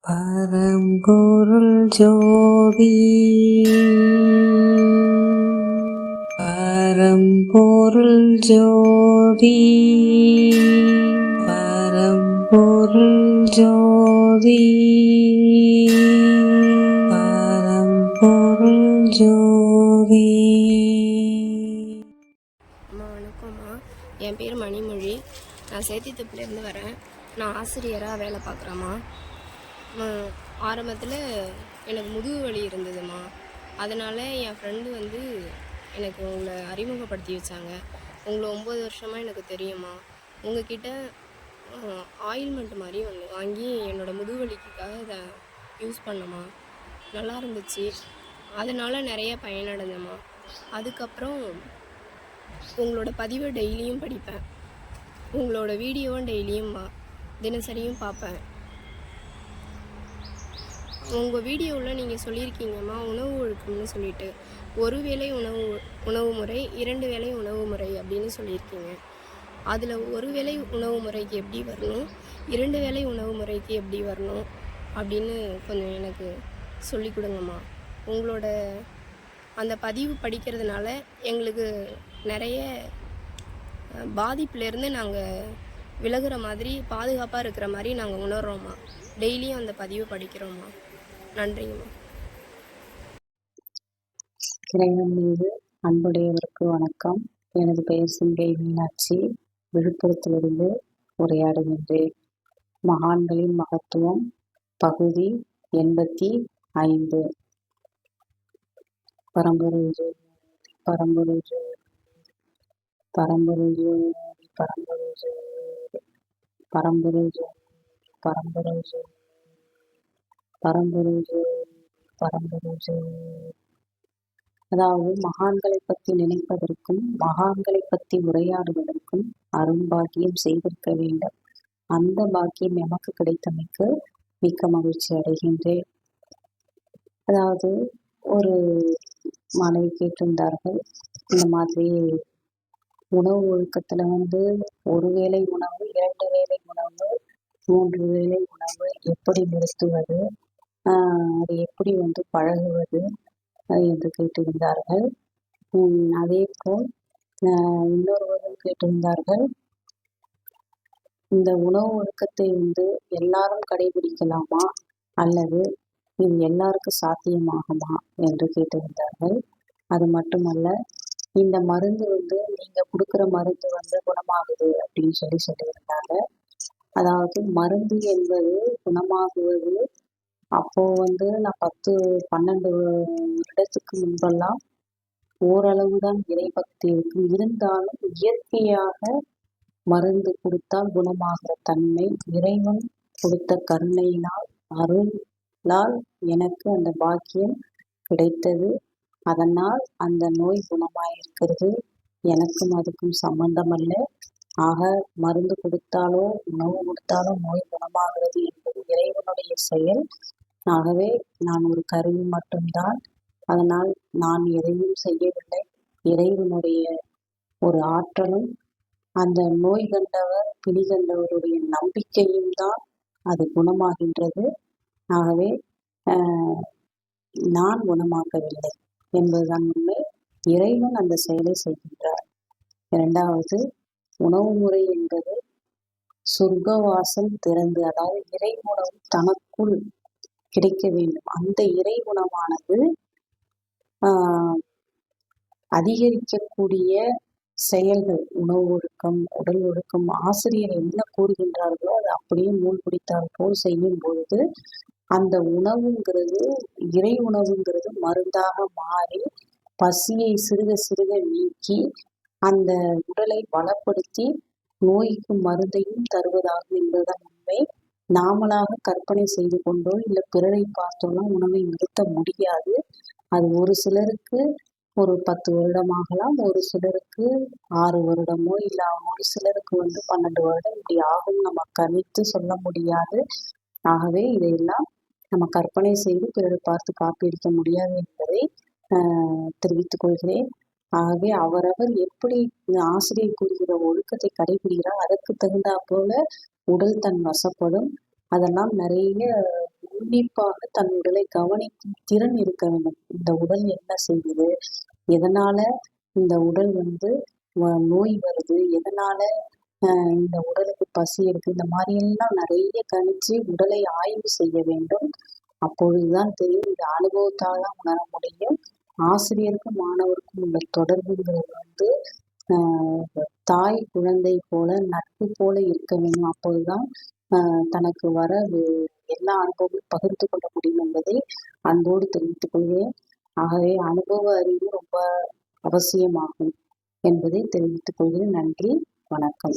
பரம்பொருள் ஜோதி பரம்பொருள் ஜோதி பரம்பொருள் ஜோதி பரம்பொருள் ஜோதி. அம்மா வணக்கம்மா. என் பேர் மணிமொழி. நான் சேத்தித்தப்புலேருந்து வரேன். நான் ஆசிரியராக வேலை பார்க்குறேம்மா. ஆரம்பத்தில் எனக்கு முதுகு வலி இருந்ததும்மா. அதனால் என் ஃப்ரெண்டு எனக்கு உங்களை அறிமுகப்படுத்தி வச்சாங்க. உங்களை 9 வருஷமாக எனக்கு தெரியுமா. உங்ககிட்ட ஆயில்மெண்ட் மாதிரி ஒன்று வாங்கி என்னோடய முதுகு வலிக்காக இதை யூஸ் பண்ணம்மா. நல்லா இருந்துச்சு. அதனால் நிறைய பயனடைஞ்சம்மா. அதுக்கப்புறம் உங்களோட பதிவை டெய்லியும் படிப்பேன். உங்களோட வீடியோவும் டெய்லியும் தினசரியும் பார்ப்பேன். உங்கள் வீடியோவில் நீங்கள் சொல்லியிருக்கீங்கம்மா, உணவு ஒழுக்கம்னு சொல்லிட்டு, ஒரு வேளை உணவு முறை, 2 வேளை உணவு முறை அப்படின்னு சொல்லியிருக்கீங்க. அதில் ஒரு வேளை உணவு முறைக்கு எப்படி வரணும், 2 வேளை உணவு முறைக்கு எப்படி வரணும் அப்படின்னு கொஞ்சம் எனக்கு சொல்லி கொடுங்கம்மா. உங்களோட அந்த பதிவு படிக்கிறதுனால எங்களுக்கு நிறைய பாதிப்புலேருந்து நாங்கள் விலகுற மாதிரி, பாதுகாப்பாக இருக்கிற மாதிரி நாங்கள் உணர்கிறோம்மா. டெய்லியும் அந்த பதிவு படிக்கிறோம்மா. நன்றிங்கம்மா. இறைவன் மீது அன்புடையவருக்கு வணக்கம். எனது பெயர் சிங்கை மீனாட்சி. விழுப்புரத்திலிருந்து உரையாடுகின்றேன். மகான்களின் மகத்துவம் பகுதி 85. பரம்பொருள் பரம்பொருள் பரம்பொருள் பரம்பொருள் பரம்பொருள் பரம்பொருள் பரம்பொருள் பரம்பொருள். அதாவது மகான்களை பற்றி நினைப்பதற்கும் மகான்களை பற்றி உரையாடுவதற்கும் அரும்பாக்கியம் செய்திருக்க வேண்டும். அந்த பாக்கியம் எமக்கு கிடைத்தமைக்கு மிக்க மகிழ்ச்சி அடைகின்றேன். அதாவது ஒரு மாணவி கேட்டிருந்தார்கள், இந்த மாதிரி உணவு ஒழுக்கத்தில் ஒரு வேளை உணவு, 2 வேளை உணவு, 3 வேளை உணவு எப்படி நிறுத்துவது, அது எப்படி பழகுவது என்று கேட்டிருந்தார்கள். அதே போல் இன்னொருவரும் கேட்டிருந்தார்கள், இந்த உணவு ஒழுக்கத்தை எல்லாரும் கடைபிடிக்கலாமா அல்லது இது எல்லாருக்கும் சாத்தியமாகுமா என்று கேட்டிருந்தார்கள். அது மட்டுமல்ல, இந்த மருந்து நீங்க கொடுக்குற மருந்து குணமாகுது அப்படின்னு சொல்லியிருந்தாங்க. அதாவது மருந்து என்பது குணமாகுவது, அப்போ நான் 10-12 வருடத்துக்கு முன்பெல்லாம் ஓரளவுதான் இறைபக்தி இருக்கும். இருந்தாலும் இயற்கையாக மருந்து கொடுத்தால் குணமாகிற தன்மை இறைவன் கொடுத்த கருணையினால், அருளால் எனக்கு அந்த பாக்கியம் கிடைத்தது. அதனால் அந்த நோய் குணமாயிருக்கிறது. எனக்கும் அதுக்கும் சம்பந்தமல்ல. ஆக மருந்து கொடுத்தாலோ உணவு கொடுத்தாலோ நோய் குணமாகிறது என்பது இறைவனுடைய செயல். ஆகவே நான் ஒரு கருவி மட்டும்தான். அதனால் நான் எதையும் செய்யவில்லை. இறைவனுடைய ஒரு ஆற்றலும் அந்த நோய் கண்டவர் பிணி கண்டவருடைய நம்பிக்கையும் தான் அது குணமாகின்றது. ஆகவே நான் குணமாக்கவில்லை என்பதுதான் உண்மை. இறைவன் அந்த செயலை செய்கின்றார். 2வது, உணவு முறை என்பது சொர்க்கவாசல் திறந்து, அதாவது இறை உணவு தனக்குள் கிடைக்க வேண்டும். அந்த இறை உணவானது அதிகரிக்கக்கூடிய செயல்கள், உணவு ஒழுக்கம், உடல் ஒழுக்கம், ஆசிரியர் என்ன கூறுகின்றார்களோ அதை அப்படியே நூல் பிடித்தால் போல் செய்யும் பொழுது அந்த உணவுங்கிறது, இறை உணவுங்கிறது மருந்தாக மாறி பசியை சிறுக சிறுக நீக்கி அந்த உடலை பலப்படுத்தி நோய்க்கு மருந்தையும் தருவதாகும் என்பதுதான் உண்மை. நாமளாக கற்பனை செய்து கொண்டோ இல்லை பிறரை பார்த்தோம்னா உணவை நிறுத்த முடியாது. அது ஒரு சிலருக்கு ஒரு 10 வருடமாகலாம், ஒரு சிலருக்கு 6 வருடமோ, இல்லை ஒரு சிலருக்கு 12 வருடம் இப்படி ஆகும். நம்ம கணித்து சொல்ல முடியாது. ஆகவே இதையெல்லாம் நம்ம கற்பனை செய்து பிறரை பார்த்து காப்பியடிக்க முடியாது என்பதை தெரிவித்துக் கொள்கிறேன். ஆகவே அவரவர் எப்படி ஆசிரியர் கூறுகிற ஒழுக்கத்தை கடைபிடிக்கிறார், அதற்கு தகுந்தா போல உடல் தன் வசப்படும். அதெல்லாம் நிறைய உன்னிப்பாக தன் உடலை கவனிக்கும் திறன் இருக்க வேண்டும். இந்த உடல் என்ன செய்யுது, எதனால இந்த உடல் நோய் வருது, எதனால இந்த உடலுக்கு பசி இருக்கு, இந்த மாதிரி எல்லாம் நிறைய கணிச்சு உடலை ஆய்வு செய்ய வேண்டும். அப்பொழுதுதான் தெரியும். இது அனுபவத்தால் தான் உணர முடியும். ஆசிரியருக்கும் மாணவருக்கும் உள்ள தொடர்புங்கிறது தாய் குழந்தை போல நட்பு போல இருக்க வேண்டும். அப்போதுதான் தனக்கு வர எல்லா அனுபவமும் பகிர்ந்து கொள்ள முடியும் என்பதை அன்போடு தெரிவித்துக் கொள்கிறேன். ஆகவே அனுபவ அறிவு ரொம்ப அவசியமாகும் என்பதை தெரிவித்துக் கொள்கிறேன். நன்றி, வணக்கம்.